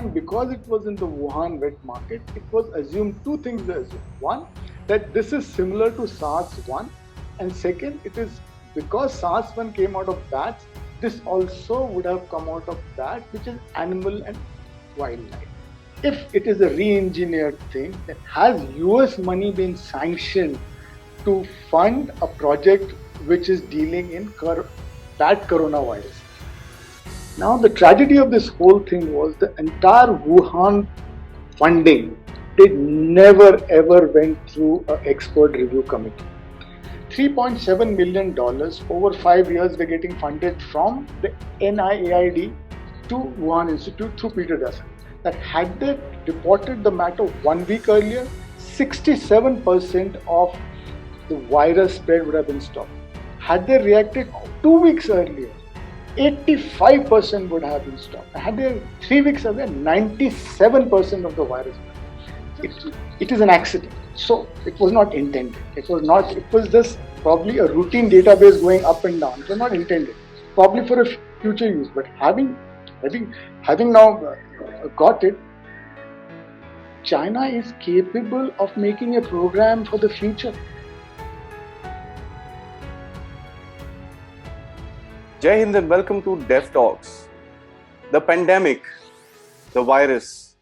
And because it was in the Wuhan wet market, it was assumed two things were assumed. One, that this is similar to SARS-1, and second, it is because SARS-1 came out of bats, this also would have come out of bats, which is animal and wildlife. If it is a re-engineered thing, then has US money been sanctioned to fund a project which is dealing in bat coronavirus? Now, the tragedy of this whole thing was the entire Wuhan funding, they never ever went through an expert review committee. $3.7 million over 5 years were getting funded from the NIAID to Wuhan Institute through Peter Dazak. That had they reported the matter 1 week earlier, 67% of the virus spread would have been stopped. Had they reacted 2 weeks earlier, 85% would have been stopped. Had they 3 weeks earlier, 97% of the virus. It is an accident. So it was not intended. It was just probably a routine database going up and down. It was not intended. Probably for a future use. But having now got it, China is capable of making a program for the future. Jai Hind and welcome to Dev Talks. The pandemic, the virus,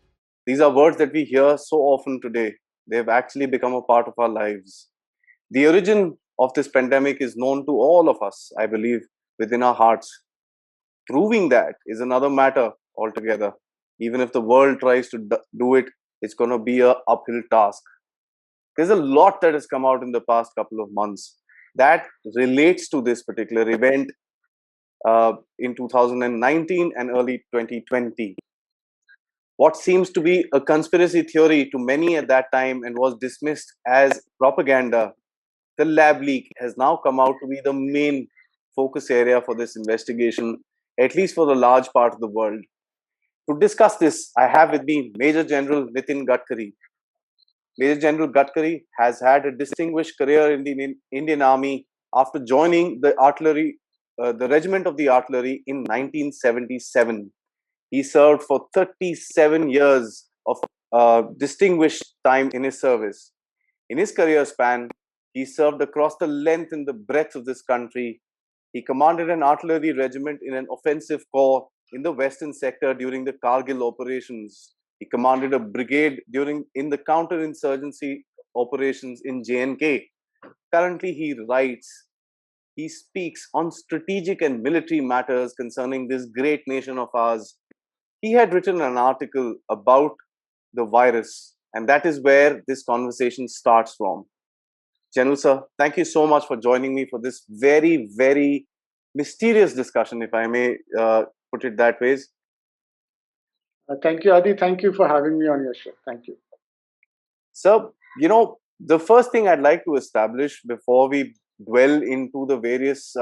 these are words that we hear so often today. They have actually become a part of our lives. The origin of this pandemic is known to all of us, I believe, within our hearts. Proving that is another matter altogether. Even if the world tries to do it, it's going to be an uphill task. There's a lot that has come out in the past couple of months that relates to this particular event in 2019 and early 2020. What seems to be a conspiracy theory to many at that time and was dismissed as propaganda, the lab leak has now come out to be the main focus area for this investigation, at least for a large part of the world. To discuss this, I have with me Major General Nitin Gadkari. Major General Gadkari has had a distinguished career in the Indian Army after joining the regiment of the artillery in 1977. He served for 37 years of distinguished time in his service. In his career span, he served across the length and the breadth of this country. He commanded an artillery regiment in an offensive corps in the western sector during the Kargil operations. He commanded a brigade in the counterinsurgency operations in J&K. Currently, he speaks on strategic and military matters concerning this great nation of ours. He had written an article about the virus, and that is where this conversation starts from. General Sir, thank you so much for joining me for this very, very mysterious discussion, if I may put it that way. Thank you, Aadi. Thank you for having me on your show. Thank you. Sir, the first thing I'd like to establish before we dwell into the various,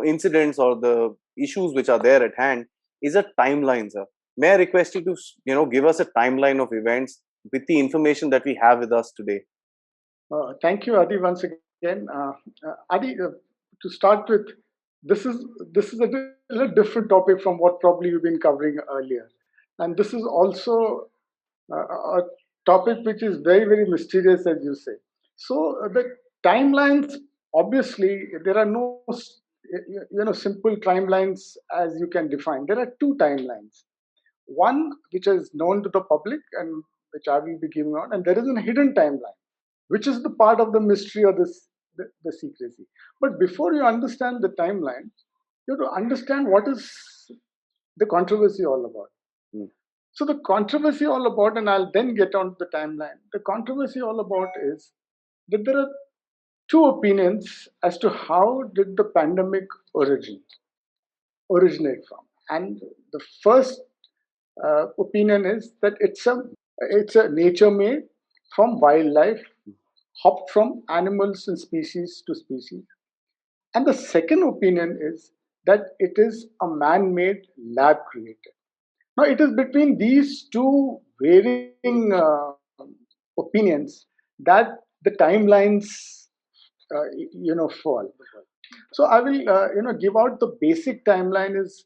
incidents or the issues which are there at hand is a timeline, sir. May I request you to, give us a timeline of events with the information that we have with us today? Thank you, Aadi, once again. Aadi, to start with, this is a little different topic from what probably you've been covering earlier, and this is also a topic which is very, very mysterious, as you say. So the timelines, obviously, there are no simple timelines as you can define. There are two timelines. One which is known to the public and which I will be giving out, and there is a hidden timeline, which is the part of the mystery or the secrecy. But before you understand the timeline, you have to understand what is the controversy all about. So the controversy all about, and I'll then get on to the timeline. The controversy all about is that there are two opinions as to how did the pandemic originate from. And the first opinion is that it's a nature made from wildlife, hopped from animals and species to species. And the second opinion is that it is a man-made, lab created. Now, it is between these two varying opinions that the timelines, fall. So I will, give out the basic timeline is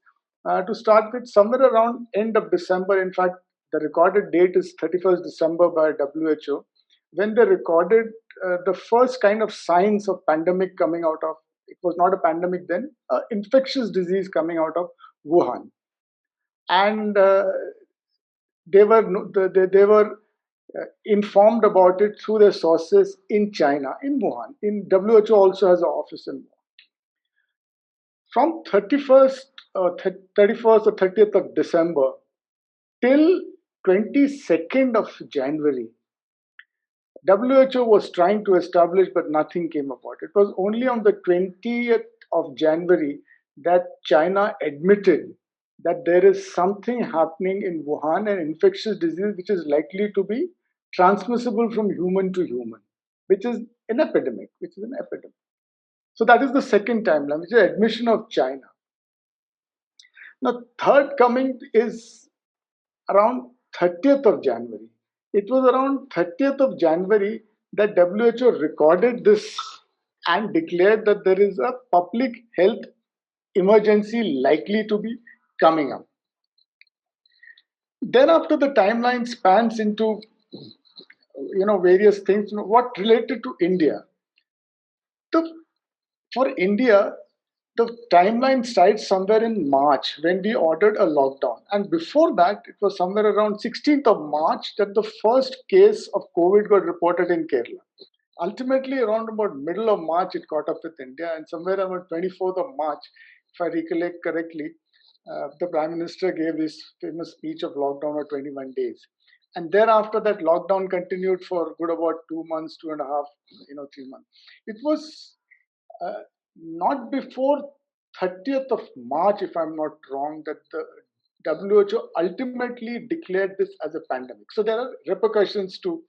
To start with, somewhere around end of December, in fact, the recorded date is 31st December by WHO, when they recorded the first kind of signs of pandemic coming out of, it was not a pandemic then, infectious disease coming out of Wuhan. And they were they were informed about it through their sources in China, in Wuhan. In WHO also has an office in Wuhan. From 31st, 31st or 30th of December till 22nd of January, WHO was trying to establish, but nothing came about. It was only on the 20th of January that China admitted that there is something happening in Wuhan, an infectious disease which is likely to be transmissible from human to human, which is an epidemic, which is an epidemic. So that is the second timeline, which is admission of China. Now, third coming is around 30th of January. It was around 30th of January that WHO recorded this and declared that there is a public health emergency likely to be coming up. Thereafter, the timeline spans into various things. What related to India? The, for India, the timeline starts somewhere in March when we ordered a lockdown. And before that, it was somewhere around 16th of March that the first case of COVID got reported in Kerala. Ultimately, around about middle of March, it caught up with India. And somewhere around 24th of March, if I recollect correctly, the Prime Minister gave his famous speech of lockdown of 21 days. And thereafter, that lockdown continued for good about 2 months, 2.5, 3 months. It was uh, not before 30th of March, if I'm not wrong, that the WHO ultimately declared this as a pandemic. So there are repercussions to,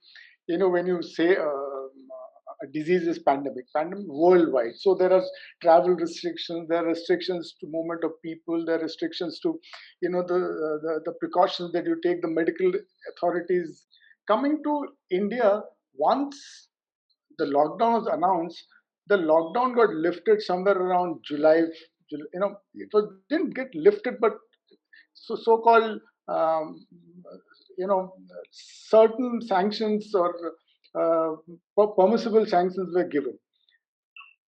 when you say a disease is pandemic worldwide. So there are travel restrictions, there are restrictions to movement of people, there are restrictions to, the precautions that you take, the medical authorities. Coming to India, once the lockdown was announced, the lockdown got lifted somewhere around July. It was didn't get lifted, but so-called um, certain sanctions or uh, permissible sanctions were given.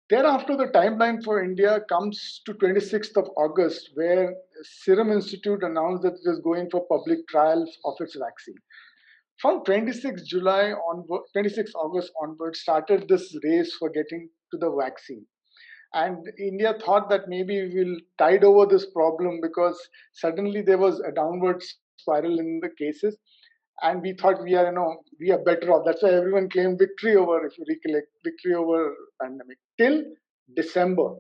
Thereafter, the timeline for India comes to 26th of August, where Serum Institute announced that it is going for public trials of its vaccine. From 26 July onward, 26 August onward, started this race for getting to the vaccine. And India thought that maybe we'll tide over this problem because suddenly there was a downward spiral in the cases, and we thought we are better off. That's why everyone claimed victory over, if you recollect, victory over pandemic till December,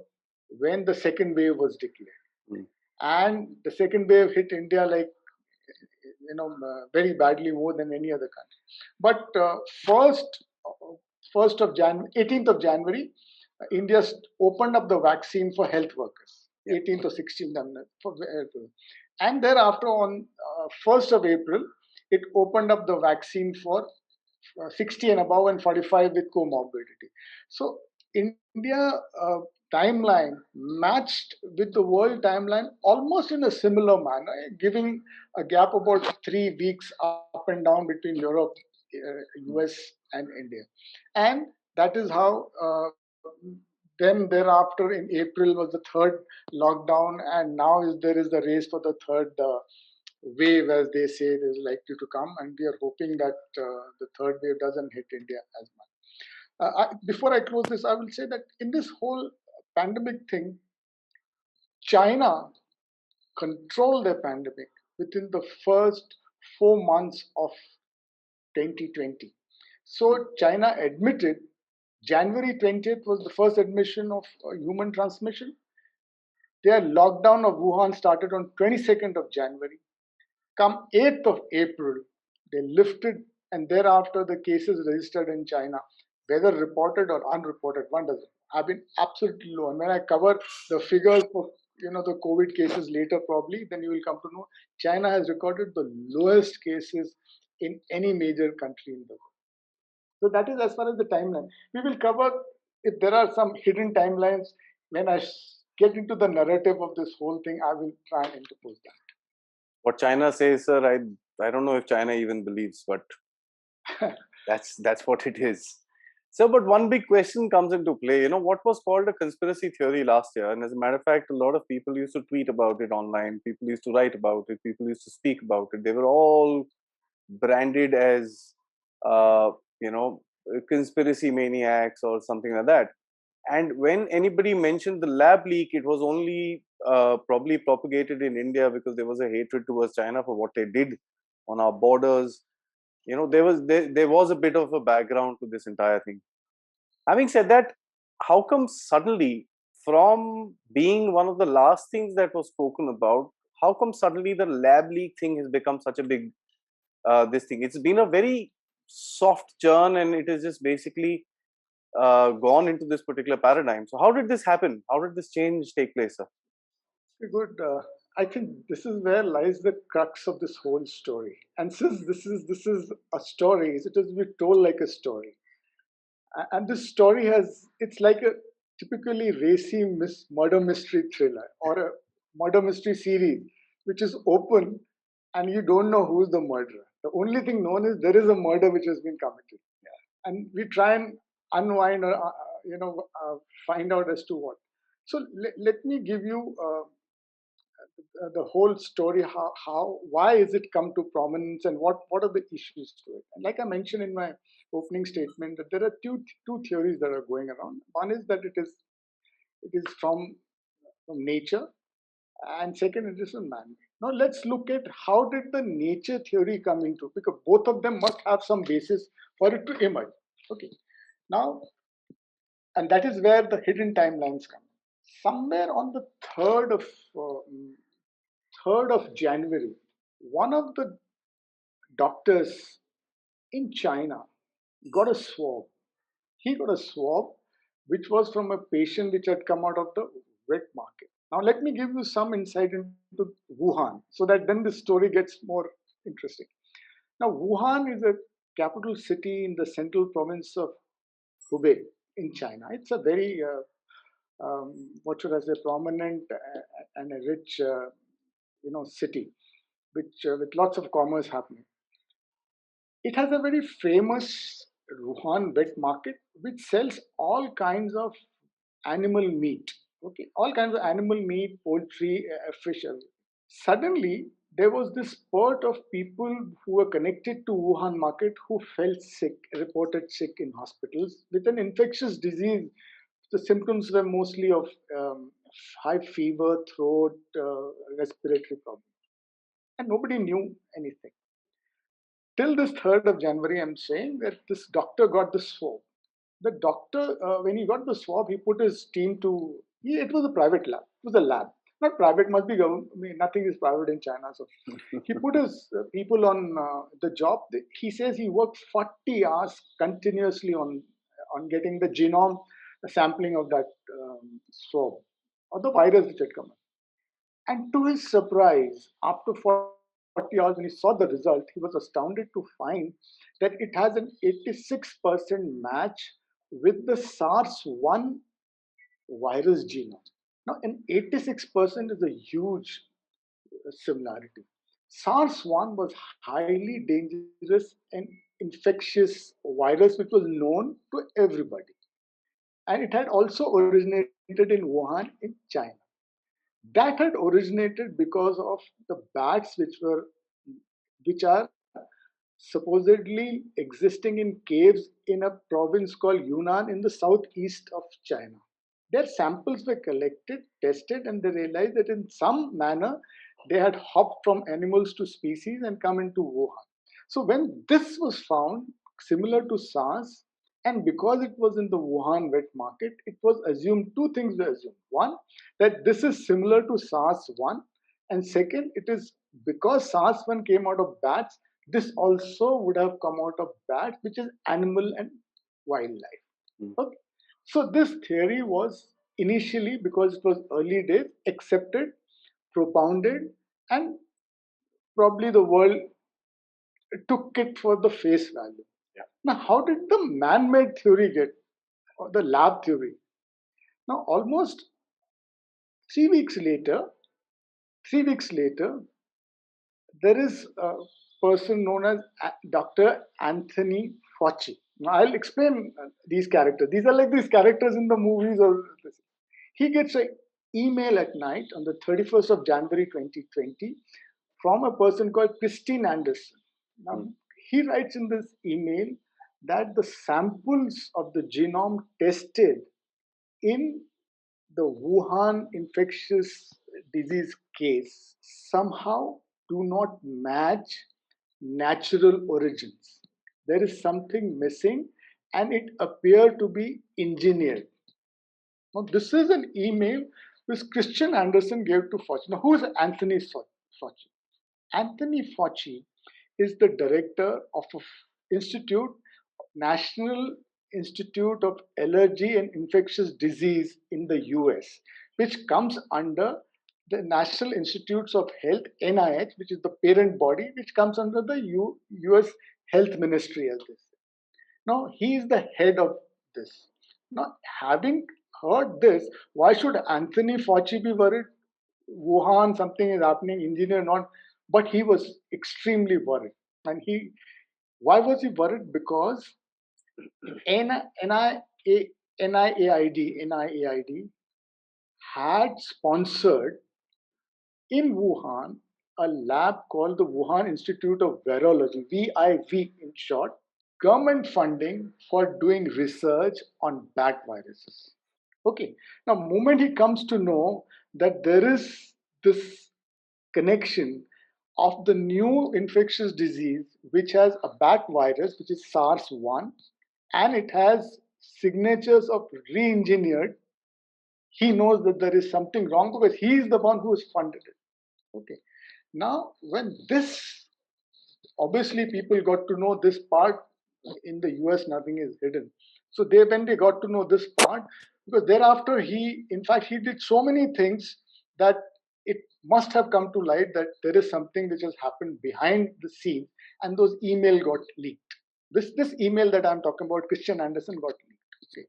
when the second wave was declared. Mm. And the second wave hit India like very badly, more than any other country. But first of January, 18th of January, India opened up the vaccine for health workers. 18th or 16th, for April. And thereafter, on 1st of April, it opened up the vaccine for 60 and above and 45 with comorbidity. So India timeline matched with the world timeline almost in a similar manner, giving a gap about 3 weeks up and down between Europe, US, and India. And that is how then thereafter in April was the third lockdown, and now there is the race for the third wave, as they say, is likely to come, and we are hoping that the third wave doesn't hit India as much. Before I close this, I will say that in this whole pandemic thing, China controlled the pandemic within the first 4 months of 2020. So China admitted January 20th was the first admission of human transmission. Their lockdown of Wuhan started on 22nd of January. Come 8th of April, they lifted, and thereafter the cases registered in China, whether reported or unreported, one doesn't, have been absolutely low. And when I cover the figures for the COVID cases later, probably, then you will come to know China has recorded the lowest cases in any major country in the world. So that is as far as the timeline. We will cover if there are some hidden timelines when I get into the narrative of this whole thing, I will try and interpose What China says, sir, I don't know if China even believes, but that. that's what it is. So, but one big question comes into play. What was called a conspiracy theory last year, and as a matter of fact, a lot of people used to tweet about it online. People used to write about it. People used to speak about it. They were all branded as, uh, you know, conspiracy maniacs or something like that. And when anybody mentioned the lab leak, it was only probably propagated in India because there was a hatred towards China for what they did on our borders. There was a bit of a background to this entire thing. Having said that, how come suddenly, from being one of the last things that was spoken about, how come suddenly the lab leak thing has become such a big this thing? It's been a very soft churn, and it is just basically gone into this particular paradigm. So how did this happen? How did this change take place, sir? Good. I think this is where lies the crux of this whole story. And since this is a story, it has to be told like a story. And this story it's like a typically racy murder mystery thriller or a murder mystery series, which is open and you don't know who's the murderer. The only thing known is there is a murder which has been committed, and we try and unwind or find out as to what. So let me give you the whole story, how why is it come to prominence and what are the issues to it. And like I mentioned in my opening statement, that there are two theories that are going around. One is that it is from nature, and second, it is from man. Now let's look at how did the nature theory come into, because both of them must have some basis for it to emerge. Okay, now, and that is where the hidden timelines come. Somewhere on the uh, 3rd of January, one of the doctors in China got a swab. He got a swab which was from a patient which had come out of the wet market. Now, let me give you some insight into Wuhan so that then the story gets more interesting. Now, Wuhan is a capital city in the central province of Hubei in China. It's a very, what should I say, prominent and a rich, city, which with lots of commerce happening. It has a very famous Wuhan wet market which sells all kinds of animal meat. Okay, all kinds of animal meat, poultry, fish. Suddenly, there was this spurt of people who were connected to Wuhan market who felt sick, reported sick in hospitals with an infectious disease. The symptoms were mostly of high fever, throat, respiratory problems, and nobody knew anything. Till this 3rd of January, I'm saying that this doctor got the swab. The doctor, when he got the swab, he put his team to, it was a private lab. It was a lab. Not private, must be government. I mean, nothing is private in China. So he put his people on the job. He says he worked 40 hours continuously on getting the genome sampling of that swab or the virus which had come in. And to his surprise, after 40 hours, when he saw the result, he was astounded to find that it has an 86% match with the SARS-1 virus genome. Now, an 86% is a huge similarity. SARS-1 was highly dangerous and infectious virus which was known to everybody. And it had also originated in Wuhan in China. That had originated because of the bats which are supposedly existing in caves in a province called Yunnan in the southeast of China. Their samples were collected, tested, and they realized that in some manner they had hopped from animals to species and come into Wuhan. So when this was found, similar to SARS, and because it was in the Wuhan wet market, it was assumed, two things were assumed. One, that this is similar to SARS-1, and second, it is because SARS-1 came out of bats, this also would have come out of bats, which is animal and wildlife. Okay. So this theory was initially, because it was early days, accepted, propounded, and probably the world took it for the face value. Yeah. Now, how did the man-made theory get, or the lab theory? Now, almost Three weeks later, 3 weeks later, there is a person known as Dr. Anthony Fauci. Now, I'll explain these characters. These are like these characters in the movies or this. He gets an email at night on the 31st of January 2020 from a person called Christine Anderson. Now, he writes in this email that the samples of the genome tested in the Wuhan infectious disease case somehow do not match natural origins. There is something missing and it appeared to be engineered. Now, this is an email which Christian Anderson gave to Fauci. Now, who is Anthony Fauci? Anthony Fauci is the director of an institute, National Institute of Allergy and Infectious Disease in the US, which comes under the National Institutes of Health, NIH, which is the parent body, which comes under the US Health Ministry, as they say. Now, he is the head of this. Now, having heard this, why should Anthony Fauci be worried? Wuhan, something is happening, engineer not, but he was extremely worried. And why was he worried? Because NIAID had sponsored in Wuhan a lab called the Wuhan Institute of Virology, VIV in short, government funding for doing research on bat viruses. Okay, now moment he comes to know that there is this connection of the new infectious disease which has a bat virus which is SARS-1 and it has signatures of re-engineered, he knows that there is something wrong because he is the one who has funded it. Okay, now when this, obviously people got to know this part. In the US nothing is hidden, so when they got to know this part, because thereafter he did so many things that it must have come to light that there is something which has happened behind the scenes, and those email got leaked. This email that I'm talking about, Christian Anderson, got leaked. Okay.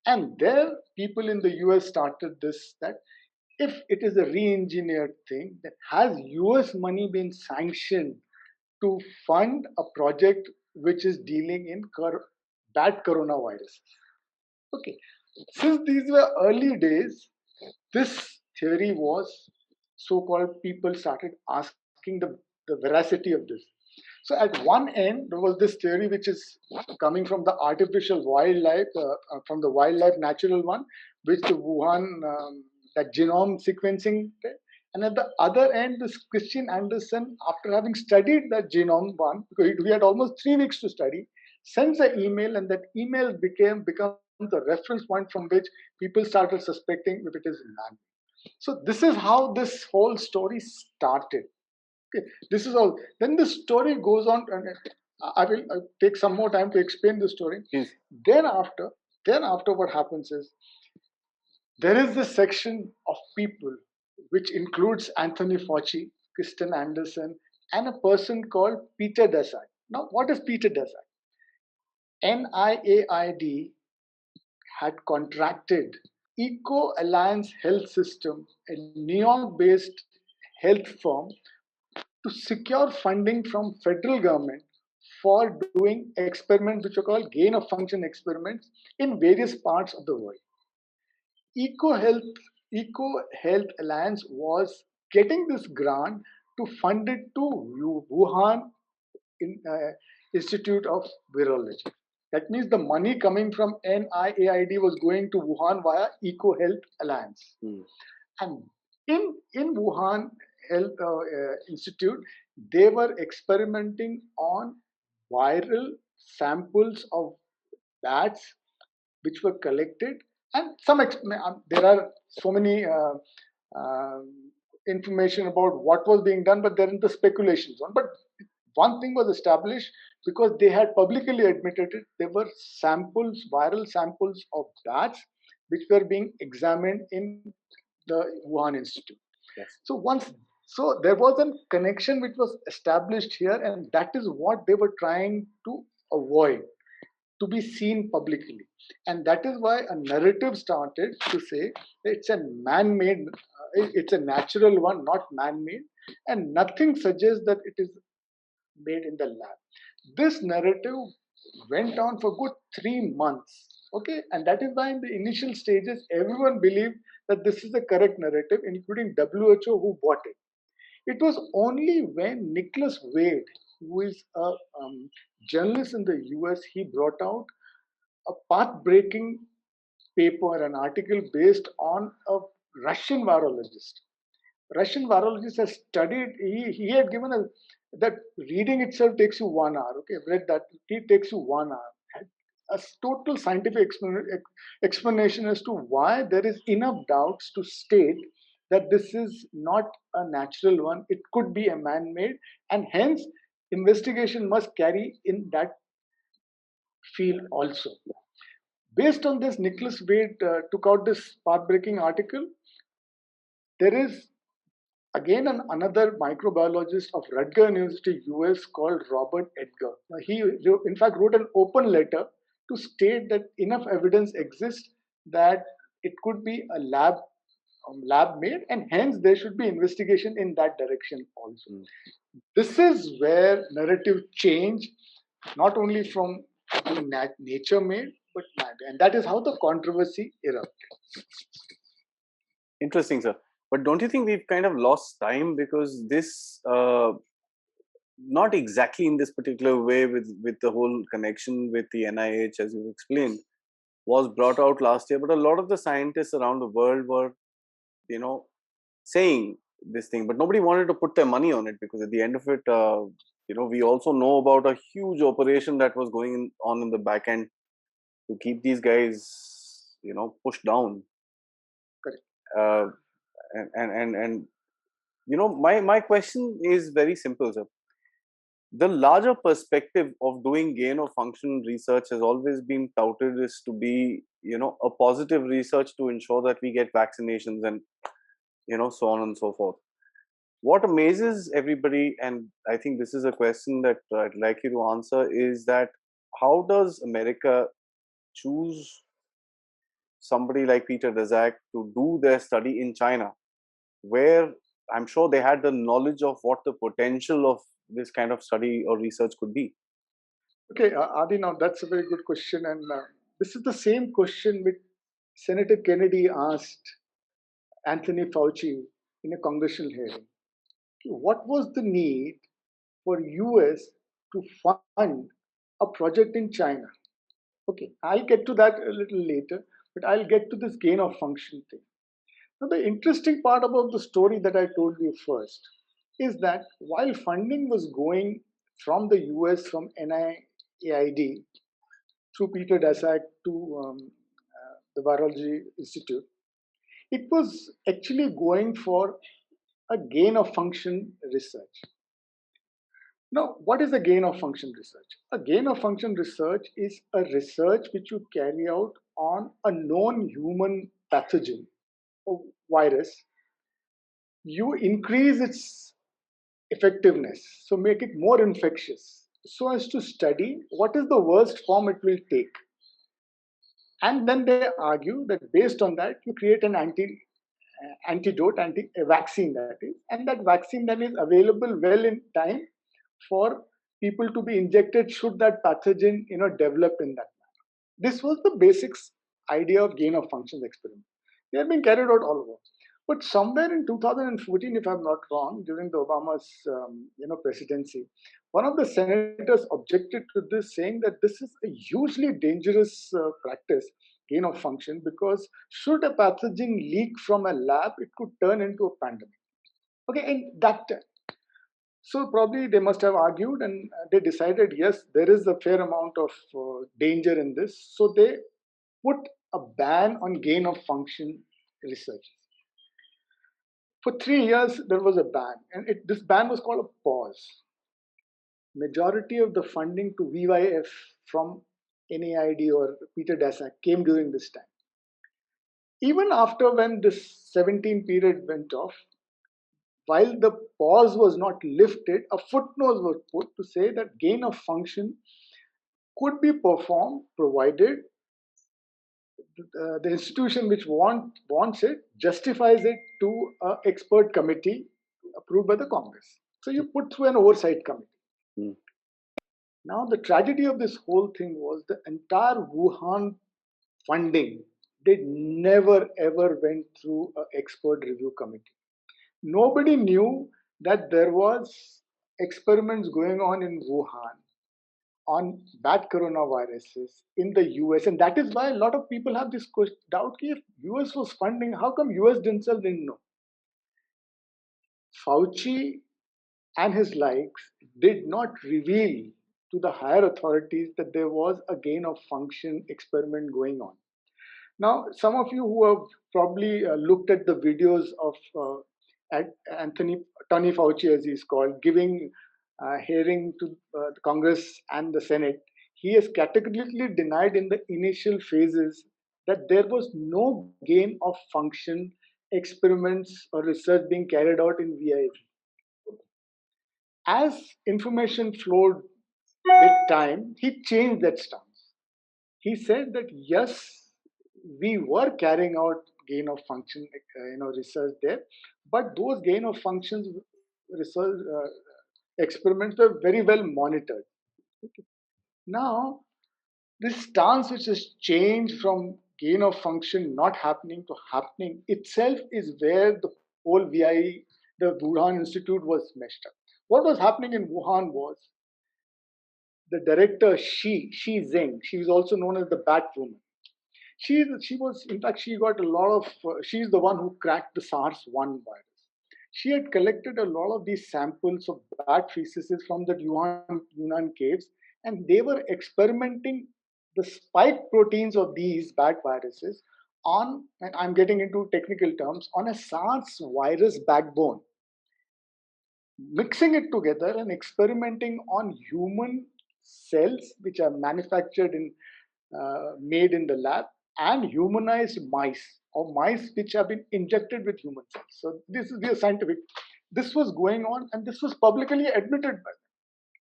And there people in the US started this, that if it is a re-engineered thing, then has US money been sanctioned to fund a project which is dealing in bad coronavirus? Okay, since these were early days, this theory was so-called, people started asking the veracity of this. So at one end there was this theory which is coming from the artificial wildlife, from the wildlife natural one, which the Wuhan, that genome sequencing. And at the other end, this Christian Anderson, after having studied that genome one, because we had almost 3 weeks to study, sends an email, and that email becomes a reference point from which people started suspecting if it is man. So this is how this whole story started. Okay, this is all. Then the story goes on, and I will take some more time to explain the story. Yes. Then after what happens is, there is this section of people which includes Anthony Fauci, Kristen Anderson, and a person called Peter Dazak. Now, what is Peter Dazak? NIAID had contracted Eco Alliance Health System, a New York-based health firm, to secure funding from federal government for doing experiments which are called gain of function experiments in various parts of the world. Eco Health Alliance was getting this grant to fund it to Wuhan Institute of Virology. That means the money coming from NIAID was going to Wuhan via Eco Health Alliance. And in Wuhan Health Institute, they were experimenting on viral samples of bats which were collected, and there are so many information about what was being done, but they're in the speculation zone. But one thing was established, because they had publicly admitted it, there were viral samples of bats which were being examined in the Wuhan Institute. Yes. So there was a connection which was established here, and that is what they were trying to avoid, to be seen publicly. And that is why a narrative started to say it's a man-made it's a natural one, not man-made, and nothing suggests that it is made in the lab. This narrative went on for good 3 months. Okay, and that is why in the initial stages everyone believed that this is the correct narrative, including WHO who bought it. It was only when Nicholas Wade, who is a journalist in the US, he brought out a path-breaking paper, an article based on a Russian virologist. Russian virologist has studied, he had given a, that reading itself takes you 1 hour. Okay, I've read that, it takes you 1 hour. A total scientific explanation as to why there is enough doubts to state that this is not a natural one, it could be a man made, and hence investigation must carry in that field also. Based on this, Nicholas Wade took out this path-breaking article. There is again another microbiologist of Rutgers University, US, called Robert Edgar. Now, he, in fact, wrote an open letter to state that enough evidence exists that it could be a lab made, and hence there should be investigation in that direction also. This is where narrative change, not only from being nature made, but man, and that is how the controversy erupted. Interesting, sir. But don't you think we've kind of lost time because this, not exactly in this particular way, with the whole connection with the NIH, as you explained, was brought out last year. But a lot of the scientists around the world were, you know, saying this thing, but nobody wanted to put their money on it because at the end of it, we also know about a huge operation that was going on in the back end to keep these guys, pushed down. Correct. And my question is very simple, sir. The larger perspective of doing gain of function research has always been touted as to be, a positive research to ensure that we get vaccinations and, so on and so forth. What amazes everybody, and I think this is a question that I'd like you to answer, is that how does America choose somebody like Peter Dazak to do their study in China, where I'm sure they had the knowledge of what the potential of this kind of study or research could be? Okay, Adi, now that's a very good question, and this is the same question which Senator Kennedy asked Anthony Fauci in a congressional hearing. What was the need for US to fund a project in China? Okay, I'll get to that a little later, but I'll get to this gain of function thing. Now, the interesting part about the story that I told you first is that while funding was going from the US, from NIAID, through Peter Dazak to the Virology Institute, it was actually going for a gain of function research. Now, what is a gain of function research? A gain of function research is a research which you carry out on a known human pathogen or virus. You increase its effectiveness, so make it more infectious, so as to study what is the worst form it will take. And then they argue that based on that, you create an antidote, a vaccine that is, and that vaccine then is available well in time for people to be injected should that pathogen develop in that manner. This was the basics idea of gain of functions experiment. They have been carried out all over. But somewhere in 2014, if I'm not wrong, during the Obama's presidency, one of the senators objected to this, saying that this is a hugely dangerous practice, gain of function, because should a pathogen leak from a lab, it could turn into a pandemic. Okay, and that so probably they must have argued, and they decided, yes, there is a fair amount of danger in this. So they put a ban on gain of function research. For 3 years, there was a ban, and this ban was called a pause. Majority of the funding to VYF from NAID or Peter Daszak came during this time. Even after when this 17 period went off, while the pause was not lifted, a footnote was put to say that gain of function could be performed provided the institution which wants it justifies it to an expert committee approved by the Congress. So you put through an oversight committee. Mm. Now, the tragedy of this whole thing was the entire Wuhan funding, they never ever went through an expert review committee. Nobody knew that there was experiments going on in Wuhan on bad coronaviruses in the US, and that is why a lot of people have this doubt: if US was funding, how come US themselves didn't know? Fauci and his likes did not reveal to the higher authorities that there was a gain of function experiment going on. Now, some of you who have probably looked at the videos of Tony Fauci, as he's called, giving hearing to the Congress and the Senate, he has categorically denied in the initial phases that there was no gain of function experiments or research being carried out in VIV. As information flowed with time, he changed that stance. He said that yes, we were carrying out gain of function research there, but those gain of functions research experiments were very well monitored. Now, this stance which has changed from gain of function not happening to happening itself is where the whole the Wuhan Institute was messed up. What was happening in Wuhan was the director Shi Zheng. She was also known as the Bat Woman. She was, in fact, she got a lot of. She's the one who cracked the SARS-1 virus. She had collected a lot of these samples of bat feces from the Yunnan caves, and they were experimenting the spike proteins of these bat viruses on, and I'm getting into technical terms, on a SARS virus backbone, mixing it together and experimenting on human cells which are manufactured in made in the lab, and humanized mice, or mice which have been injected with human cells. So this is the scientific. This was going on, and this was publicly admitted by them.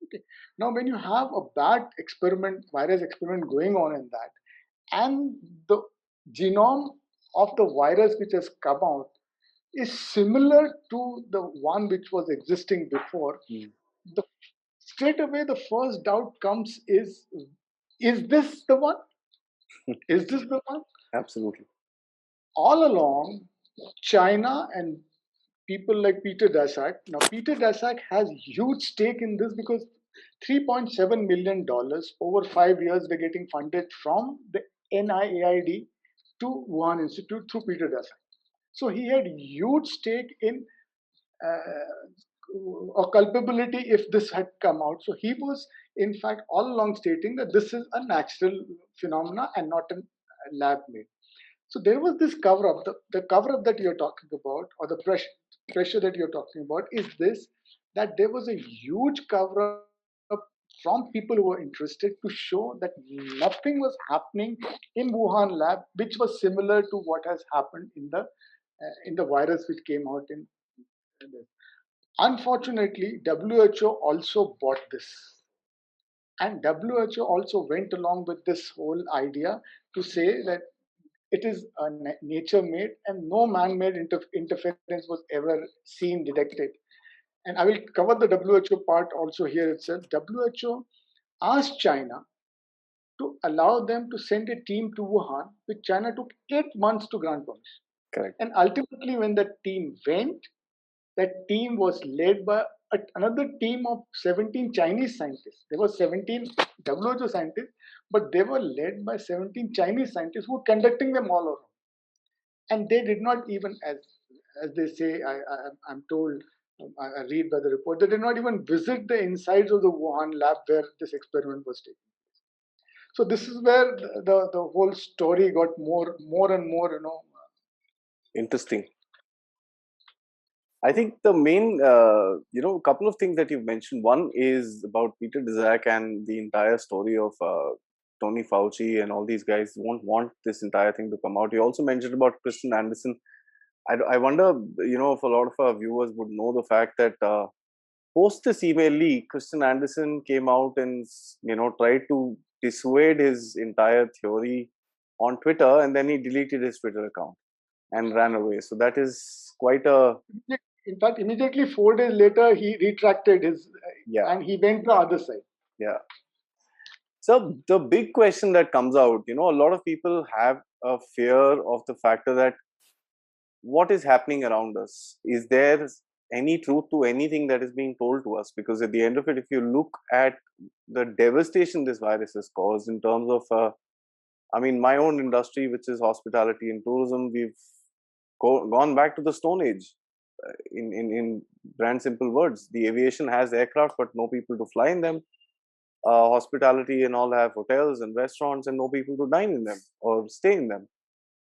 Okay. Now, when you have a bad experiment, virus experiment going on in that, and the genome of the virus which has come out is similar to the one which was existing before, the straight away the first doubt comes: is this the one? Is this the one? Absolutely. All along, China and people like Peter Dazak. Now, Peter Dazak has huge stake in this because $3.7 million over 5 years were getting funded from the NIAID to Wuhan Institute through Peter Dazak. So he had huge stake in or culpability if this had come out. So he was, in fact, all along stating that this is a natural phenomena and not a lab made. So there was this cover up. The cover up that you're talking about, or the pressure that you're talking about, is this: that there was a huge cover up from people who were interested to show that nothing was happening in Wuhan lab, which was similar to what has happened in the virus which came out in this. Unfortunately, WHO also bought this. And WHO also went along with this whole idea to say that it is nature made and no man made interference was ever seen, detected. And I will cover the WHO part also here itself. WHO asked China to allow them to send a team to Wuhan, which China took 8 months to grant permission. Correct. And ultimately, when that team went, that team was led by another team of 17 Chinese scientists. There were 17 WHO scientists, but they were led by 17 Chinese scientists who were conducting them all around. And they did not even, as they say, I'm told, I read by the report, they did not even visit the insides of the Wuhan lab where this experiment was taken. So this is where the whole story got more and more, Interesting. I think the main, couple of things that you've mentioned. One is about Peter Dazak and the entire story of Tony Fauci and all these guys won't want this entire thing to come out. You also mentioned about Kristen Anderson. I wonder, if a lot of our viewers would know the fact that post this email leak, Kristen Anderson came out and, tried to dissuade his entire theory on Twitter, and then he deleted his Twitter account and ran away. So that is quite a In fact, immediately 4 days later, he retracted his yeah, and he went to the other side. yeah. So the big question that comes out, a lot of people have a fear of the factor that what is happening around us? Is there any truth to anything that is being told to us? Because at the end of it, if you look at the devastation this virus has caused in terms of, my own industry, which is hospitality and tourism, we've gone back to the Stone Age. In brand simple words, the aviation has aircraft, but no people to fly in them. Hospitality and all have hotels and restaurants, and no people to dine in them or stay in them.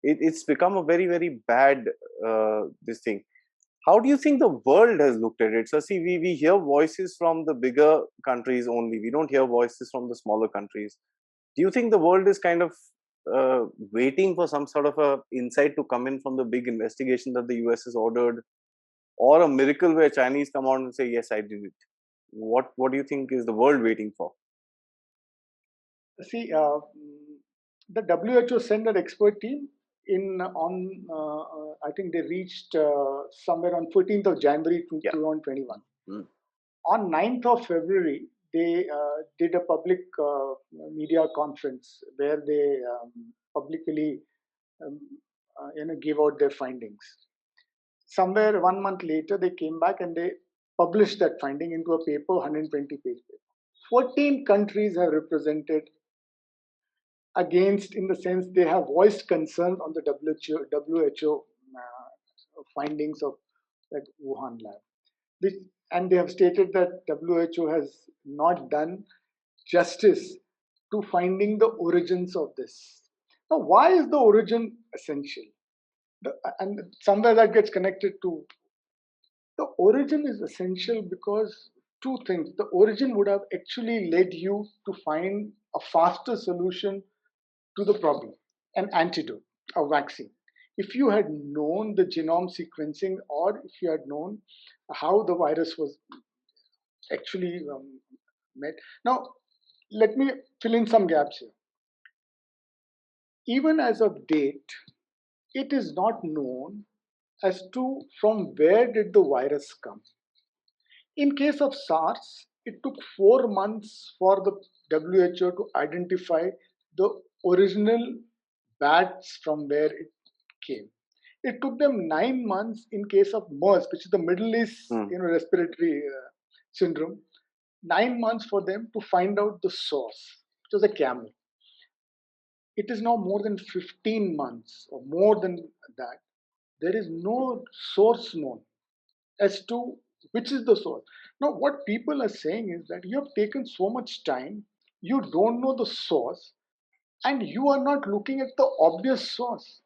It's become a very, very bad this thing. How do you think the world has looked at it? So see, we hear voices from the bigger countries only. We don't hear voices from the smaller countries. Do you think the world is kind of waiting for some sort of a insight to come in from the big investigation that the US has ordered, or a miracle where Chinese come out and say, yes, I did it? What do you think is the world waiting for? See, the WHO sent an expert team in on. I think they reached somewhere on 14th of January Yeah. 2021. Mm. On 9th of February, they did a public media conference where they publicly um, gave out their findings. Somewhere 1 month later, they came back and they published that finding into a paper, 120 page paper. 14 countries have represented against, in the sense they have voiced concern on the WHO findings of that Wuhan lab. And they have stated that WHO has not done justice to finding the origins of this. Now, why is the origin essential? And somewhere that gets connected to the origin is essential because two things. The origin would have actually led you to find a faster solution to the problem, an antidote, a vaccine. If you had known the genome sequencing, or if you had known how the virus was actually met. Now, let me fill in some gaps here. Even as of date, it is not known as to from where did the virus come. In case of SARS, it took 4 months for the WHO to identify the original bats from where it came. It took them 9 months in case of MERS, which is the Middle East, respiratory syndrome. 9 months for them to find out the source, which was a camel. It is now more than 15 months or more than that. There is no source known as to which is the source. Now, what people are saying is that you have taken so much time, you don't know the source, and you are not looking at the obvious source.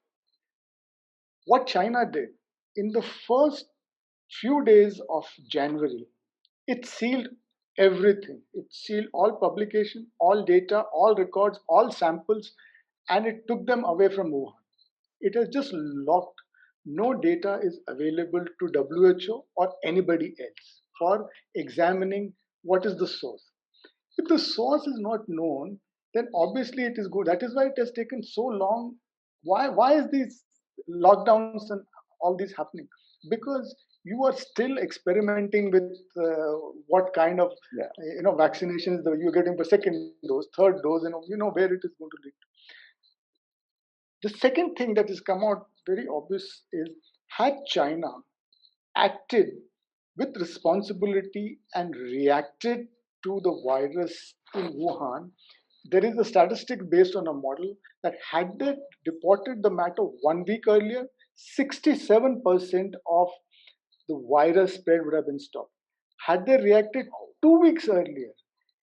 What China did in the first few days of January, it sealed everything. It sealed all publication, all data, all records, all samples, and it took them away from Wuhan. It has just locked. No data is available to WHO or anybody else for examining what is the source. If the source is not known, then obviously it is good. That is why it has taken so long. Why is these lockdowns and all these happening? Because you are still experimenting with what kind of vaccinations you're getting for second dose, third dose, and you know where it is going to lead. The second thing that has come out very obvious is, had China acted with responsibility and reacted to the virus in Wuhan, there is a statistic based on a model that had they reported the matter 1 week earlier, 67% of the virus spread would have been stopped. Had they reacted 2 weeks earlier,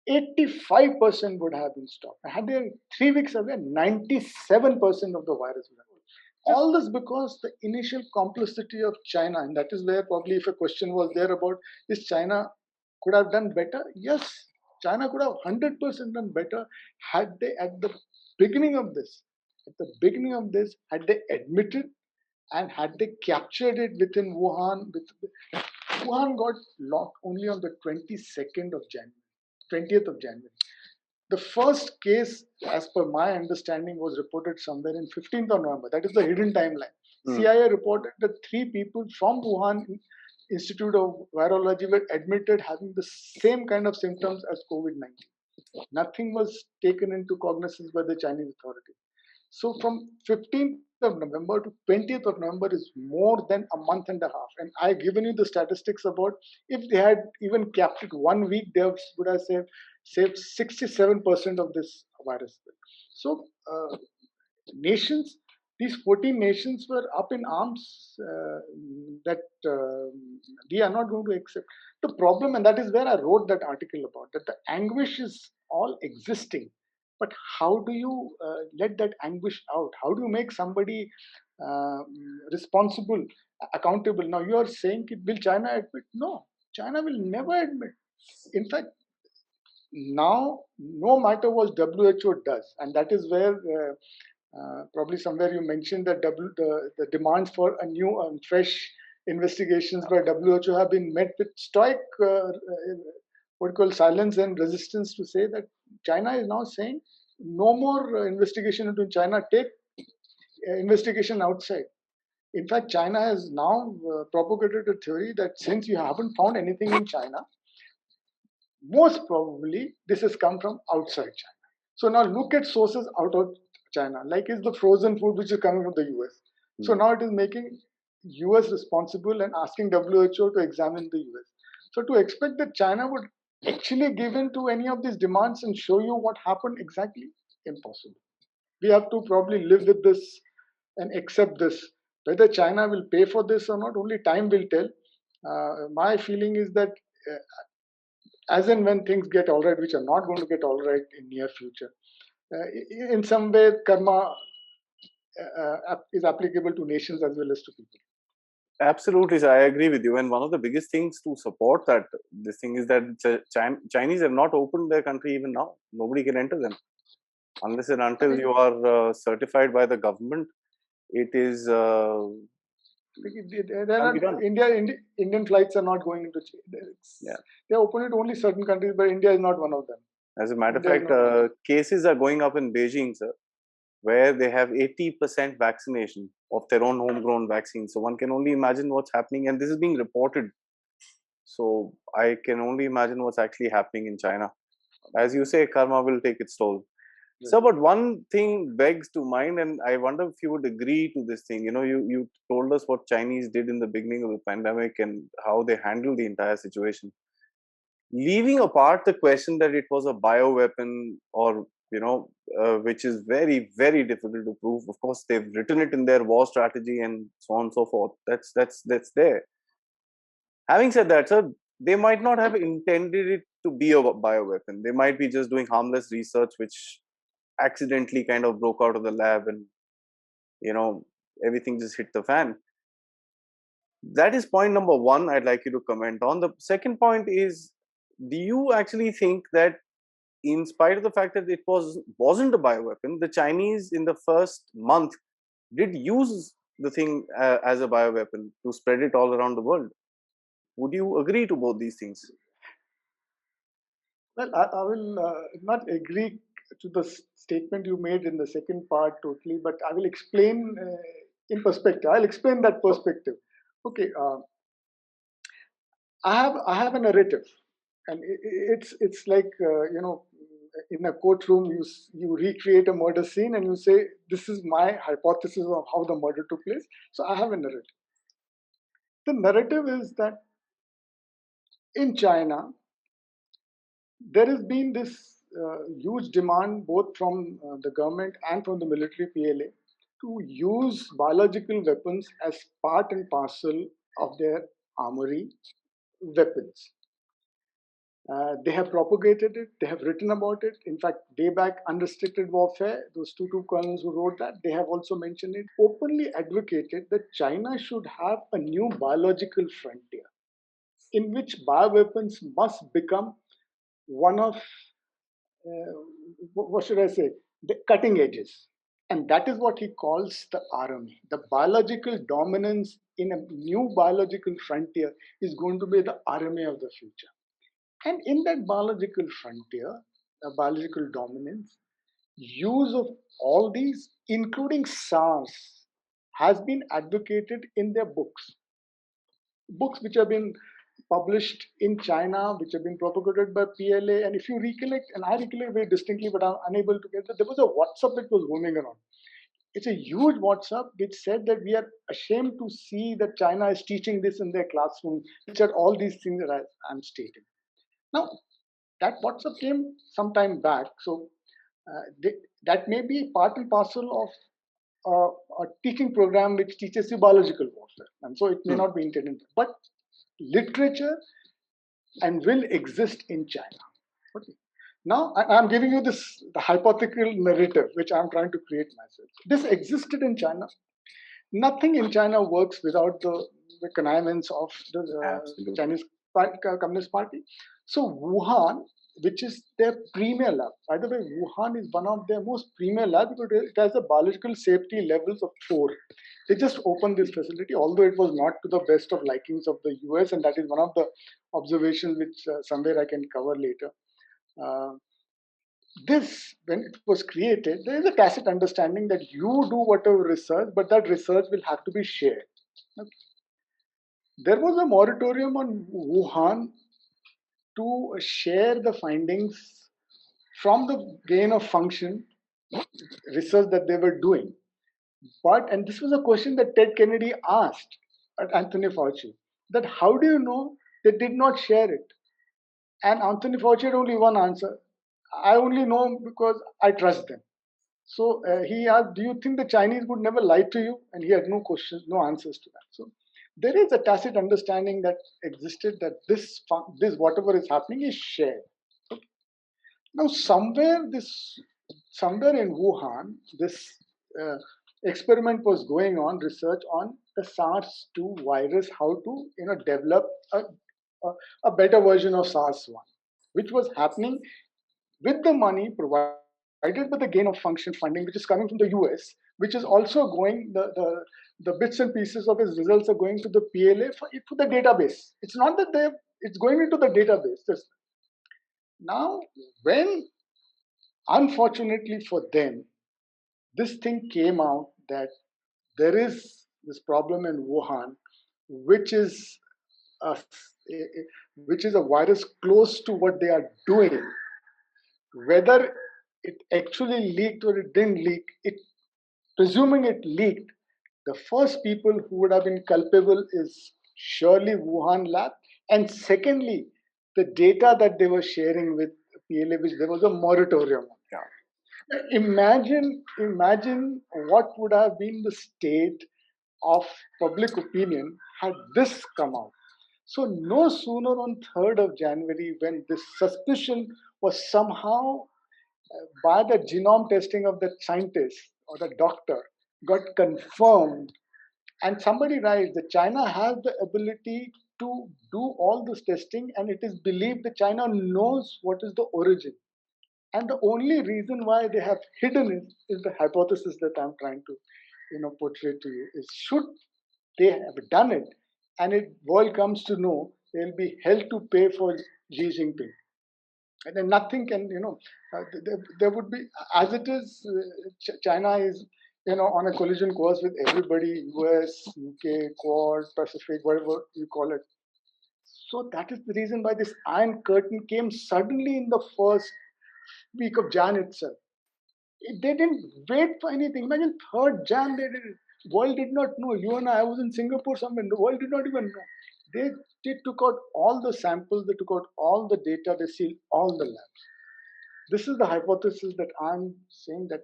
85% would have been stopped. Had they 3 weeks earlier, 97% of the virus would have been. All this because the initial complicity of China, and that is where probably if a question was there about is China could have done better? Yes, China could have 100% done better had they at the beginning of this, had they admitted and had they captured it within Wuhan. Wuhan got locked only on the 22nd of January, 20th of January. The first case, as per my understanding, was reported somewhere in 15th of November. That is the hidden timeline. CIA reported that 3 people from Wuhan Institute of Virology were admitted having the same kind of symptoms as COVID-19. Nothing was taken into cognizance by the Chinese authorities. So from 15th of November to 20th of November is more than a month and a half. And I've given you the statistics about if they had even kept it 1 week, they would have saved 67% of this virus. So nations, these 14 nations were up in arms that we are not going to accept. The problem, and that is where I wrote that article about, that the anguish is all existing. But how do you let that anguish out? How do you make somebody responsible, accountable? Now you are saying, will China admit? No, China will never admit. In fact, now no matter what WHO does, and that is where probably somewhere you mentioned that the demands for a new and fresh investigations by WHO have been met with stoic what you call silence and resistance, to say that China is now saying no more investigation into China, take investigation outside. In fact, China has now propagated a theory that since you haven't found anything in China, most probably this has come from outside China. So now look at sources out of China, like is the frozen food which is coming from the US. So now it is making US responsible and asking WHO to examine the US. So to expect that China would actually give in to any of these demands and show you what happened exactly, impossible. We have to probably live with this and accept this. Whether China will pay for this or not, only time will tell. My feeling is that as and when things get all right, which are not going to get all right in near future, in some way karma is applicable to nations as well as to people. Absolutely, sir. I agree with you. And one of the biggest things to support that this thing is that Chinese have not opened their country even now. Nobody can enter them unless and until you are certified by the government. It is Indian flights are not going into China. They open it only certain countries, but India is not one of them. As a matter of fact, cases are going up in Beijing, sir, where they have 80% vaccination of their own homegrown vaccine. So one can only imagine what's happening, and this is being reported. So I can only imagine what's actually happening in China. As you say, karma will take its toll. Yeah. So, but one thing begs to mind, and I wonder if you would agree to this thing. You know, you told us what Chinese did in the beginning of the pandemic and how they handled the entire situation. Leaving apart the question that it was a bioweapon or which is very, very difficult to prove. Of course, they've written it in their war strategy and so on and so forth. That's there. Having said that, sir, they might not have intended it to be a bioweapon. They might be just doing harmless research, which accidentally kind of broke out of the lab and, everything just hit the fan. That is point number one I'd like you to comment on. The second point is, do you actually think that in spite of the fact that it wasn't a bioweapon, the Chinese in the first month did use the thing as a bioweapon to spread it all around the world? Would you agree to both these things? Well, I will not agree to the statement you made in the second part totally, but I will explain in perspective. I'll explain that perspective. Okay, I have a narrative, and it's like in a courtroom you recreate a murder scene and you say this is my hypothesis of how the murder took place. So I have a narrative. The narrative is that in China there has been this huge demand both from the government and from the military PLA to use biological weapons as part and parcel of their armory weapons. They have propagated it, they have written about it. In fact, day back, Unrestricted Warfare, those two colonels who wrote that, they have also mentioned it, openly advocated that China should have a new biological frontier in which bioweapons must become one of, what should I say, the cutting edges. And that is what he calls the RMA. The biological dominance in a new biological frontier is going to be the RMA of the future. And in that biological frontier, biological dominance, use of all these, including SARS, has been advocated in their books which have been published in China, which have been propagated by PLA. And if you recollect, and I recollect very distinctly, but I'm unable to get it, there was a WhatsApp that was roaming around. It's a huge WhatsApp which said that we are ashamed to see that China is teaching this in their classroom, which are all these things that I'm stating. Now, that WhatsApp came some time back, so that may be part and parcel of a teaching program which teaches you biological warfare, and so it may not be intended. But literature and will exist in China. Okay. Now, I'm giving you the hypothetical narrative which I'm trying to create myself. This existed in China. Nothing in China works without the connivance of the Chinese Communist Party. So Wuhan, which is their premier lab, by the way, Wuhan is one of their most premier labs because it has a biological safety levels of 4. They just opened this facility, although it was not to the best of likings of the US, and that is one of the observations which somewhere I can cover later. This, when it was created, there is a tacit understanding that you do whatever research, but that research will have to be shared. Okay. There was a moratorium on Wuhan to share the findings from the gain of function research that they were doing. But, and this was a question that Ted Kennedy asked at Anthony Fauci, that how do you know they did not share it? And Anthony Fauci had only one answer: I only know because I trust them. So he asked, "Do you think the Chinese would never lie to you?" And he had no questions, no answers to that. So there is a tacit understanding that existed that this whatever is happening is shared. Okay. Now somewhere in Wuhan, this experiment was going on, research on the SARS-2 virus, how to develop a better version of SARS-1, which was happening with the money provided by the gain of function funding, which is coming from the US, which is also going, the bits and pieces of its results are going to the PLA for the database. It's not that it's going into the database. Now, when, unfortunately for them, this thing came out that there is this problem in Wuhan, which is a, virus close to what they are doing. Whether it actually leaked or it didn't leak, presuming it leaked, the first people who would have been culpable is surely Wuhan lab, and secondly, the data that they were sharing with PLA, which there was a moratorium on. Yeah. Imagine what would have been the state of public opinion had this come out. So no sooner on 3rd of January, when this suspicion was somehow by the genome testing of the scientist or the doctor got confirmed, and somebody writes that China has the ability to do all this testing, and it is believed that China knows what is the origin. And the only reason why they have hidden it is the hypothesis that I'm trying to portray to you, is should they have done it and it world comes to know, they'll be held to pay for Xi Jinping. And then nothing can, there would be, as it is, China is, on a collision course with everybody, US, UK, Quad, Pacific, whatever you call it. So that is the reason why this Iron Curtain came suddenly in the first week of Jan itself. They didn't wait for anything. Imagine 3rd Jan, they did it. World did not know. You and I was in Singapore somewhere. The world did not even know. They took out all the samples, they took out all the data, they sealed all the labs. This is the hypothesis that I'm saying, that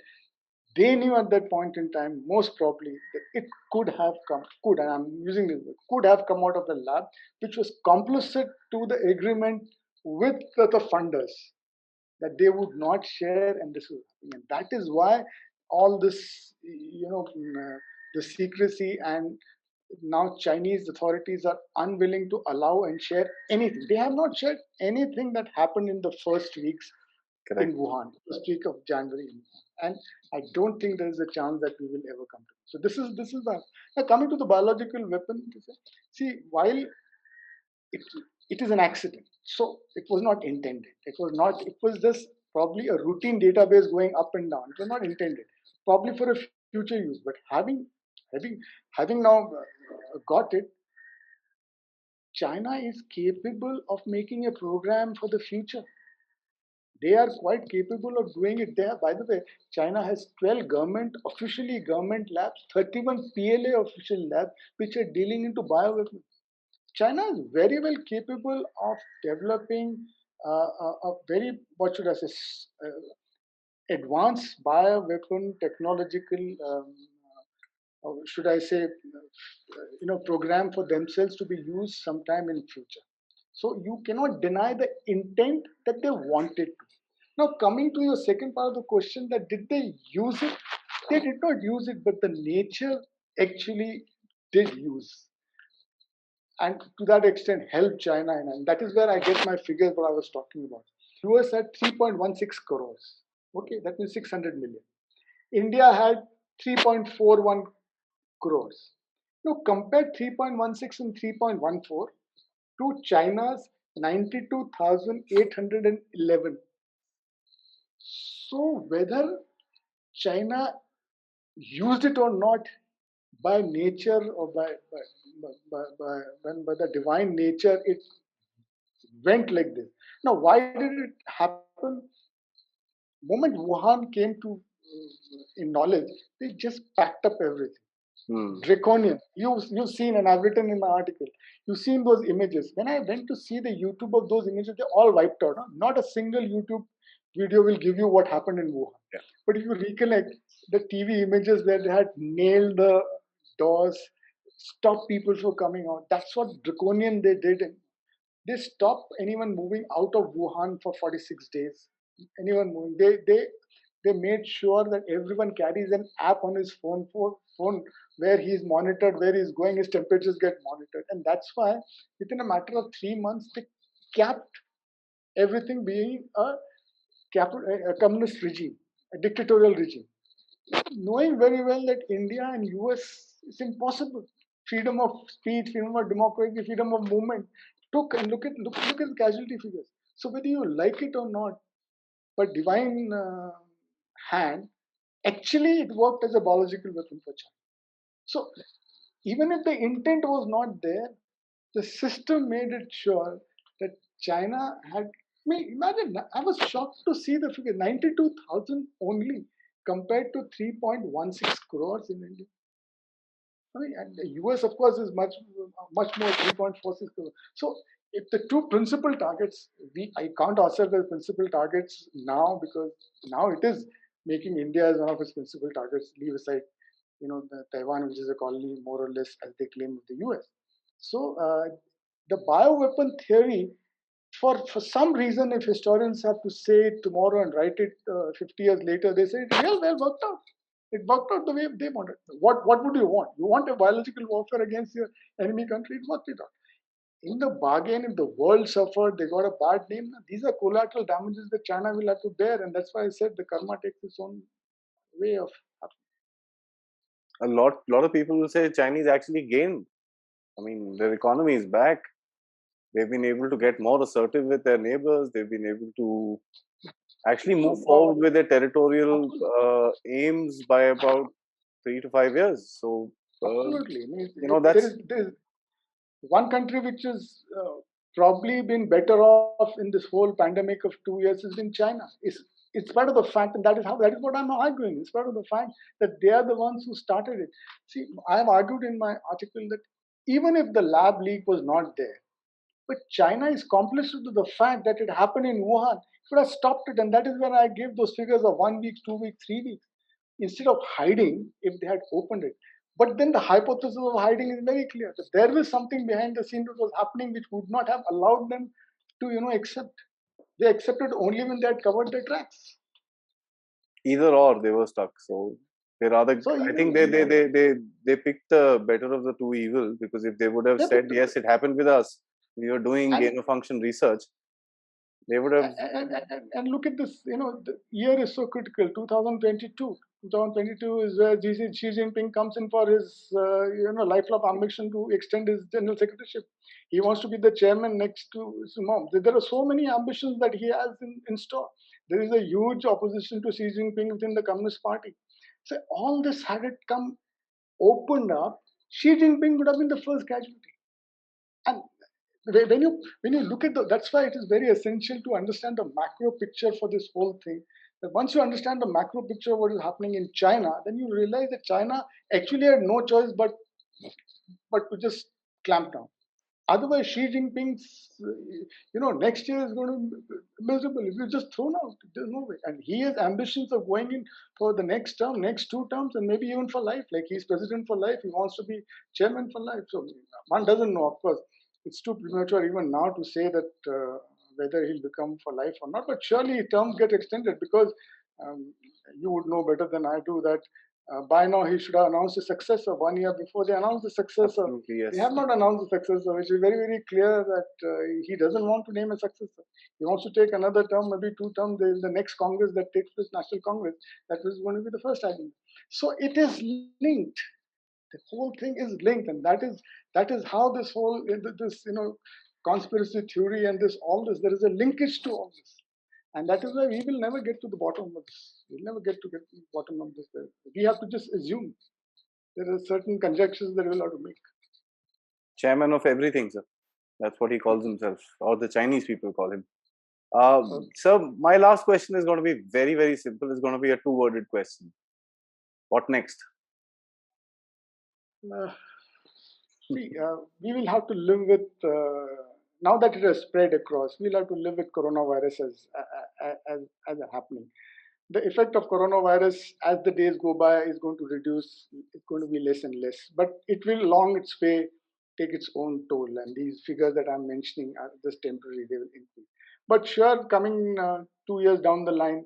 they knew at that point in time, most probably, that it could have come, and I'm using this word, could have come out of the lab, which was complicit to the agreement with the funders, that they would not share, and this is happening. And that is why all this, the secrecy, and now Chinese authorities are unwilling to allow and share anything. They have not shared anything that happened in the first weeks in Wuhan, first week of January. And I don't think there is a chance that we will ever come to. So this is the, now coming to the biological weapon. See, while it is an accident, so it was not intended. It was just probably a routine database going up and down. It was not intended, probably for a future use. But having having now got it, China is capable of making a program for the future. They are quite capable of doing it there. By the way, China has 12 officially government labs, 31 PLA official labs, which are dealing into bioweapons. China is very well capable of developing a very, what should I say, advanced bioweapon technological, should I say, program for themselves to be used sometime in future. So you cannot deny the intent that they wanted to. Now, coming to your second part of the question, that did they use it? They did not use it, but the nature actually did use, and to that extent helped China. And that is where I get my figures what I was talking about. US had 3.16 crores. Okay, that means 600 million. India had 3.41 crores. Now compare 3.16 and 3.14 to China's 92,811. So whether China used it or not, by nature or by the divine nature, it went like this. Now, why did it happen? Moment Wuhan came to in knowledge, they just packed up everything. Draconian. You've seen, and I've written in my article. You've seen those images. When I went to see the YouTube of those images, they're all wiped out. Huh? Not a single YouTube video will give you what happened in Wuhan. Yeah. But if you recollect the TV images where they had nailed the doors, stopped people from coming out, that's what draconian they did. They stopped anyone moving out of Wuhan for 46 days. Anyone moving, they made sure that everyone carries an app on his phone where he's monitored, where he's going, his temperatures get monitored, and that's why within a matter of 3 months they capped everything being a communist regime, a dictatorial regime, knowing very well that India and US is impossible. Freedom of speech, freedom of democracy, freedom of movement. Look at the casualty figures. So whether you like it or not, but divine hand, actually it worked as a biological weapon for China. So even if the intent was not there, the system made it sure that China had. I mean, imagine, I was shocked to see the figure 92,000 only compared to 3.16 crores in India. I mean, and the US, of course, is much more 3.46 crores. So, if the two principal targets, I count ourselves as principal targets now because now it is making India as one of its principal targets. Leave aside, the Taiwan, which is a colony more or less as they claim of the US. So, the bioweapon theory, for some reason, if historians have to say it tomorrow and write it 50 years later, they say it real well worked out. It worked out the way they wanted. What would you want? You want a biological warfare against your enemy country? It worked it out. In the bargain, if the world suffered, they got a bad name. These are collateral damages that China will have to bear, and that's why I said the karma takes its own way of happening. A lot of people will say Chinese actually gained. I mean, their economy is back. They've been able to get more assertive with their neighbors. They've been able to actually move forward with their territorial aims by about 3 to 5 years. So, absolutely. I mean, that's there is one country which has probably been better off in this whole pandemic of 2 years has been China. It's part of the fact, and that is what I'm arguing. It's part of the fact that they are the ones who started it. See, I have argued in my article that even if the lab leak was not there, but China is complicit to the fact that it happened in Wuhan. It would have stopped it, and that is when I gave those figures of 1 week, 2 weeks, 3 weeks. Instead of hiding, if they had opened it. But then the hypothesis of hiding is very clear. That there was something behind the scene that was happening which would not have allowed them to, accept. They accepted only when they had covered their tracks. Either or, they were stuck. So they rather. So I think they picked the better of the two evils, because if they would have said yes, it happened with us, we were doing gain of function research, they would have. And look at this. The year is so critical. 2022. 2022 is where Xi Jinping comes in for his lifelong ambition to extend his general secretaryship. He wants to be the chairman next to his mom. There are so many ambitions that he has in store. There is a huge opposition to Xi Jinping within the Communist Party. So all this had it come opened up, Xi Jinping would have been the first casualty. And when you look at that's why it is very essential to understand the macro picture for this whole thing. That once you understand the macro picture of what is happening in China, then you realize that China actually had no choice but to just clamp down. Otherwise, Xi Jinping's, next year is going to be miserable. If you just thrown out, there's no way. And he has ambitions of going in for the next term, next 2 terms, and maybe even for life. Like he's president for life. He wants to be chairman for life. So one doesn't know. Of course, it's too premature even now to say that whether he'll become for life or not. But surely terms get extended because um, you would know better than I do that by now he should have announced a successor 1 year before they announced the successor. Absolutely, yes. They have not announced the successor, which is very, very clear that he doesn't want to name a successor. He wants to take another term, maybe 2 terms. In the next Congress that takes place, National Congress, that was going to be the first time. So it is linked. The whole thing is linked, and that is how this whole this conspiracy theory and there is a linkage to all this, and that is why we will never get to the bottom of this. We'll never get to the bottom of this. We have to just assume there are certain conjectures that we'll have to make. Chairman of everything, sir. That's what he calls himself, or the Chinese people call him. So my last question is going to be very, very simple. It's going to be a two-worded question. What next? We will have to live with, now that it has spread across, we'll have to live with coronavirus as a happening. The effect of coronavirus as the days go by is going to reduce, it's going to be less and less, but it will along its way take its own toll, and these figures that I'm mentioning are just temporary, they will increase. But sure, coming 2 years down the line,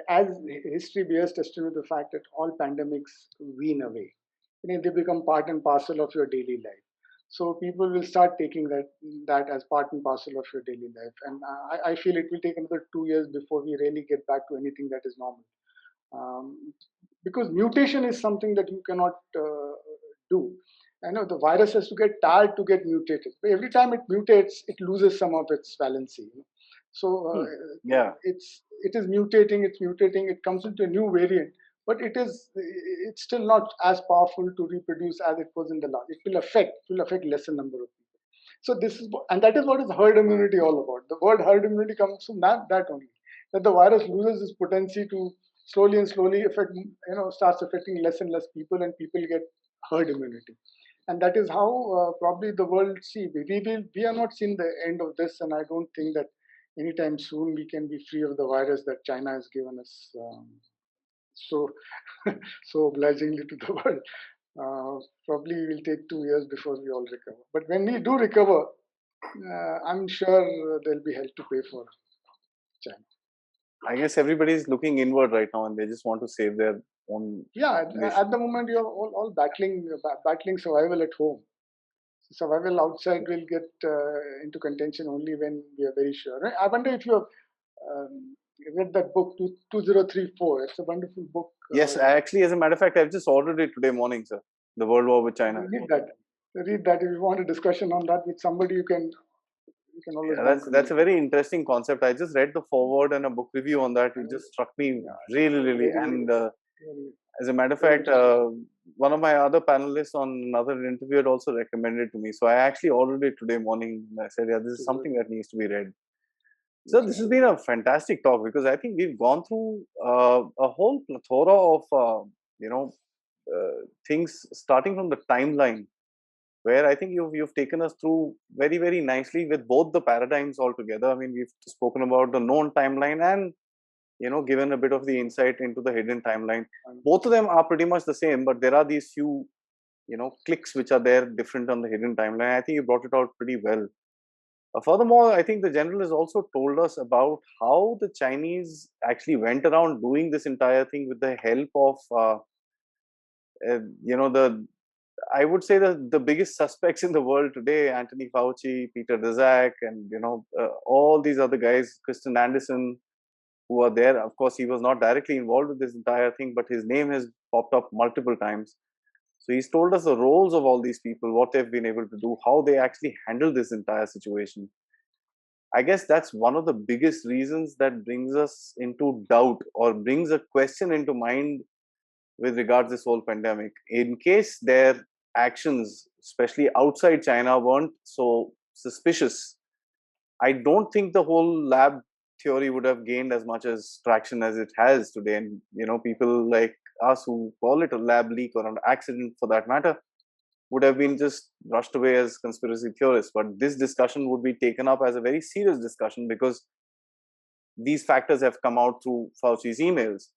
as history bears testimony to the fact that all pandemics wean away. They become part and parcel of your daily life. So people will start taking that as part and parcel of your daily life. And I feel it will take another 2 years before we really get back to anything that is normal. Because mutation is something that you cannot do. I know the virus has to get tired to get mutated. But every time it mutates, it loses some of its valency. So it is mutating. It's mutating. It comes into a new variant, but it's still not as powerful to reproduce as it was in the last. It will affect lesser number of people. So that is what is herd immunity all about. The word herd immunity comes from that only. That the virus loses its potency to slowly and slowly starts affecting less and less people, and people get herd immunity. And that is how probably the world we are not seeing the end of this, and I don't think that anytime soon we can be free of the virus that China has given us so so obligingly to the world. Probably will take 2 years before we all recover. But when we do recover, I'm sure there'll be hell to pay for China. I guess everybody is looking inward right now, and they just want to save their own. Yeah, at the moment you're all battling survival at home. Survival outside will get into contention only when we are very sure. Right? I wonder if you have read that book 2034. It's a wonderful book. Yes, actually, as a matter of fact, I've just ordered it today morning, sir. The World War with China. Read that. If you want a discussion on that with somebody, you can always. Yeah, that's a very interesting concept. I just read the foreword and a book review on that. It just struck me really. And as a matter of fact, one of my other panelists on another interview had also recommended to me. So I actually ordered it today morning. I said, yeah, this is something that needs to be read. So this has been a fantastic talk, because I think we've gone through a whole plethora of things, starting from the timeline, where I think you've taken us through very nicely with both the paradigms altogether. I mean, we've spoken about the known timeline and given a bit of the insight into the hidden timeline. Both of them are pretty much the same, but there are these few clicks which are there different on the hidden timeline. I think you brought it out pretty well. Furthermore, I think the general has also told us about how the Chinese actually went around doing this entire thing with the help of I would say the biggest suspects in the world today: Anthony Fauci, Peter Dazak, and all these other guys, Kristen Anderson, who are there. Of course, he was not directly involved with this entire thing, but his name has popped up multiple times. So he's told us the roles of all these people, what they've been able to do, how they actually handle this entire situation. I guess that's one of the biggest reasons that brings us into doubt or brings a question into mind with regards to this whole pandemic. In case their actions, especially outside China, weren't so suspicious, I don't think the whole lab theory would have gained as much as traction as it has today. And people like us who call it a lab leak or an accident for that matter would have been just brushed away as conspiracy theorists. But this discussion would be taken up as a very serious discussion because these factors have come out through Fauci's emails.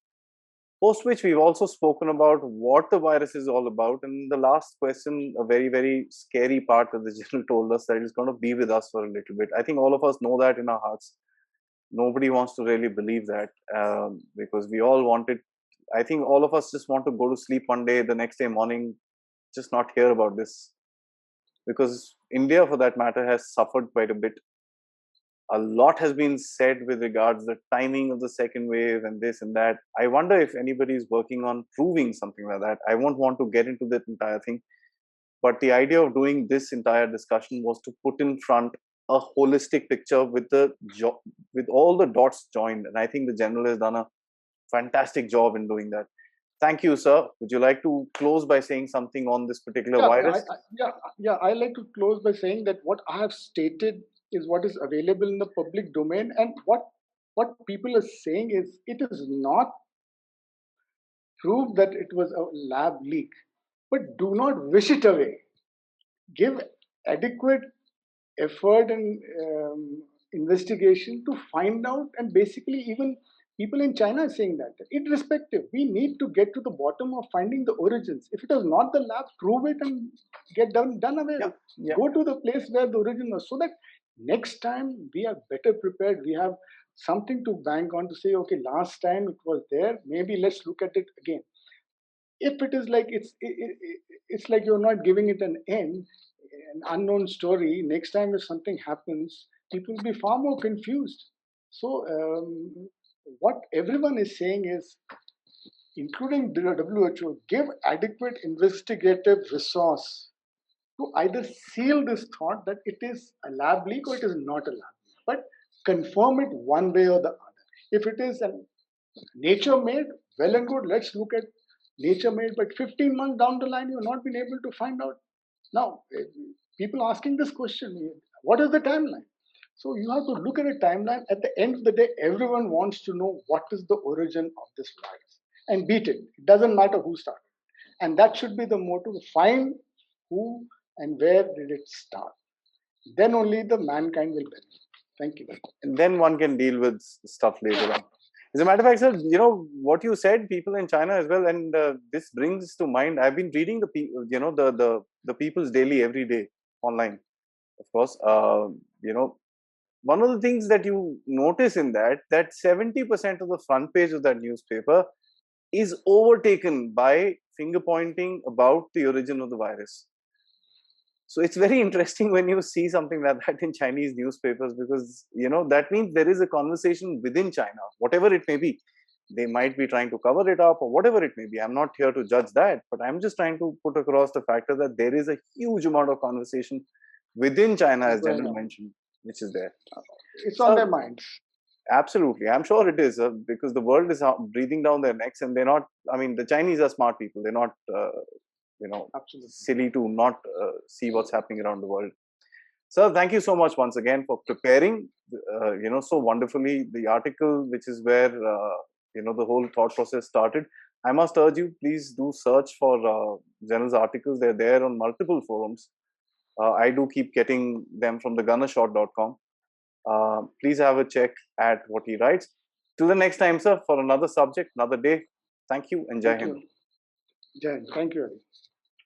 Post which we've also spoken about what the virus is all about. And the last question, a very, very scary part that the general told us that it's going to be with us for a little bit. I think all of us know that in our hearts. Nobody wants to really believe that because we all wanted, I think all of us just want to go to sleep one day, the next day morning, just not hear about this. Because India, for that matter, has suffered quite a bit. A lot has been said with regards the timing of the second wave and this and that. I wonder if anybody is working on proving something like that. I won't want to get into that entire thing. But the idea of doing this entire discussion was to put in front a holistic picture with with all the dots joined. And I think the general has done a fantastic job in doing that. Thank you, sir. Would you like to close by saying something on this particular virus? I like to close by saying that what I have stated is what is available in the public domain, and what people are saying is it is not proof that it was a lab leak, but do not wish it away. Give adequate effort and investigation to find out, and basically even people in China are saying that irrespective, we need to get to the bottom of finding the origins. If it was not the lab, prove it and get done away. Go to the place where the origin was, so that next time we are better prepared. We have something to bank on to say, okay, last time it was there, maybe let's look at it again. If it is like it's like you're not giving it an end, an unknown story, next time if something happens, people will be far more confused. So what everyone is saying is, including the WHO, give adequate investigative resource to either seal this thought that it is a lab leak or it is not a lab leak, but confirm it one way or the other. If it is a nature made, well and good, let's look at nature made, but 15 months down the line, you've not been able to find out. Now, people asking this question, what is the timeline? So you have to look at a timeline. At the end of the day, everyone wants to know what is the origin of this virus and beat it. It doesn't matter who started. And that should be the motto: find who and where did it start. Then only the mankind will benefit. Thank you. And then one can deal with stuff later on. As a matter of fact, sir, what you said, people in China as well, and this brings to mind. I've been reading the People's Daily every day online, of course. One of the things that you notice in that 70% of the front page of that newspaper is overtaken by finger pointing about the origin of the virus. So it's very interesting when you see something like that in Chinese newspapers, because that means there is a conversation within China, whatever it may be. They might be trying to cover it up or whatever it may be. I'm not here to judge that, but I'm just trying to put across the factor that there is a huge amount of conversation within China, as General mentioned, which is there. It's on their minds. Absolutely. I'm sure it is, because the world is breathing down their necks, and they're not, the Chinese are smart people. They're not, Absolutely. silly to not see what's happening around the world. Sir, thank you so much once again for preparing, so wonderfully the article, which is where, the whole thought process started. I must urge you, please do search for General's articles. They're there on multiple forums. I do keep getting them from thegunnershot.com. Please have a check at what he writes. Till the next time, sir, for another subject, another day. Thank you and Jai Hind. Jai Hind. Thank you.